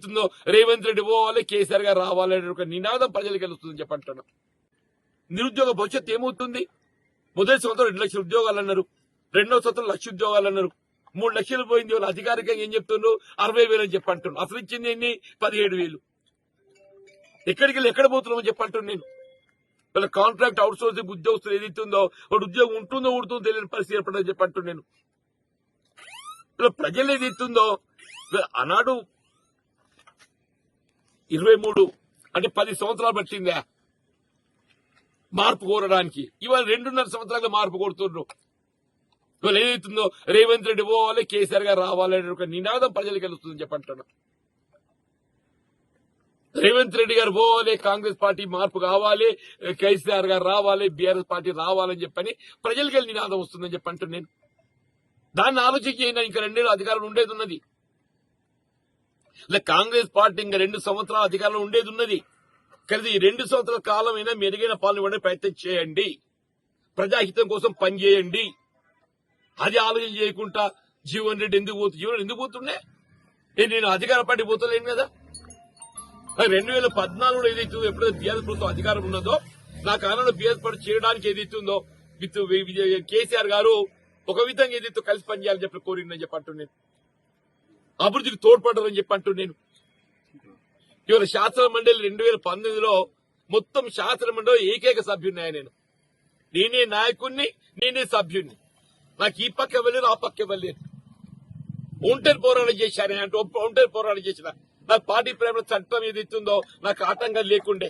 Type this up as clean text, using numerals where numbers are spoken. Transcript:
ఏదైతుందో రేవంత్ రెడ్డి పోవాలి, కేసీఆర్ గారు రావాలి అనే ఒక నినాదం ప్రజలకు వెళ్తుందని చెప్పంటున్నాం. నిరుద్యోగ భవిష్యత్తు ఏమవుతుంది? మొదటి సంవత్సరం 2 లక్షల ఉద్యోగాలు అన్నారు, రెండో సంవత్సరం 1 లక్ష ఉద్యోగాలు అన్నారు, 3 లక్షలు పోయింది. వాళ్ళు అధికారికంగా ఏం చెప్తున్నారు? 60,000 అని చెప్పంటున్నారు. అసలు ఇచ్చింది ఎన్ని? 17,000. ఎక్కడికి వెళ్ళి ఎక్కడ పోతున్నామని చెప్పంటున్నాను నేను. వాళ్ళ కాంట్రాక్ట్ అవుట్ సోర్సింగ్ ఉద్యోగస్తులు ఏదైతుందో వాడు ఉద్యోగం ఉంటుందో ఉంటుందో తెలియని పరిస్థితి ఏర్పడదని చెప్పంటున్నాను నేను. ఇలా ప్రజలు ఏదైతుందో ఆనాడు 23 అంటే 10 సంవత్సరాలు పట్టిందా మార్పు కోరడానికి. ఇవాళ 2.5 సంవత్సరాలుగా మార్పు కోరుతున్నారు. ఇవాళ ఏదైతుందో రేవంత్ రెడ్డి పోవాలి, కేసీఆర్ గారు రావాలి అనే ఒక నినాదం ప్రజలకు వెళ్తుందని చెప్పంటున్నా. రేవంత్ రెడ్డి గారు పోవాలి, కాంగ్రెస్ పార్టీ మార్పు కావాలి, కేసీఆర్ గారు రావాలి, బీఆర్ఎస్ పార్టీ రావాలని చెప్పని ప్రజలకి వెళ్ళి నినాదం వస్తుందని చెప్పంటున్నాను నేను. దాన్ని ఆలోచన చేయండి. ఇంకా 2 ఏళ్ళు అధికారం ఉండేది ఉన్నది. కాంగ్రెస్ పార్టీ ఇంకా 2 సంవత్సరాల అధికారంలో ఉండేది ఉన్నది. కానీ ఈ 2 సంవత్సరాల కాలమైనా మెరుగైన పాలన ఇవ్వడానికి ప్రయత్నం చేయండి, ప్రజాహితం కోసం పనిచేయండి. అది ఆలోచన చేయకుండా జీవన్ రెడ్డి ఎందుకు పోతుండే? నేను అధికార పార్టీ పోతలేను కదా. 2014లో ఏదైతే ఎప్పుడైతే బీఆర్ఎస్ ప్రభుత్వం అధికారం ఉన్నదో నా కాలంలో బీఆర్ఎస్ పార్టీ చేయడానికి ఏదైతుందో కేసీఆర్ గారు ఒక విధంగా ఏదైతే కలిసి పనిచేయాలని చెప్పి కోరిందని చెప్పంటున్నాను. అభివృద్ధికి తోడ్పడాలని చెప్పంటున్నాను. ఇవాళ శాసన మండలి 2019లో మొత్తం శాసన మండలి ఏకైక సభ్యున్నాయి. నేనే నాయకుడిని, నేనే సభ్యుడిని. నాకు ఈ పక్క వెళ్ళారు, ఆ పక్క వెళ్ళారు. ఒంటరి పోరాటం చేశాను. అంటే ఒంటరి పోరాటం చేసిన నాకు పార్టీ ప్రేమ చట్టం ఏదైతుందో నాకు ఆటంకం లేకుండే.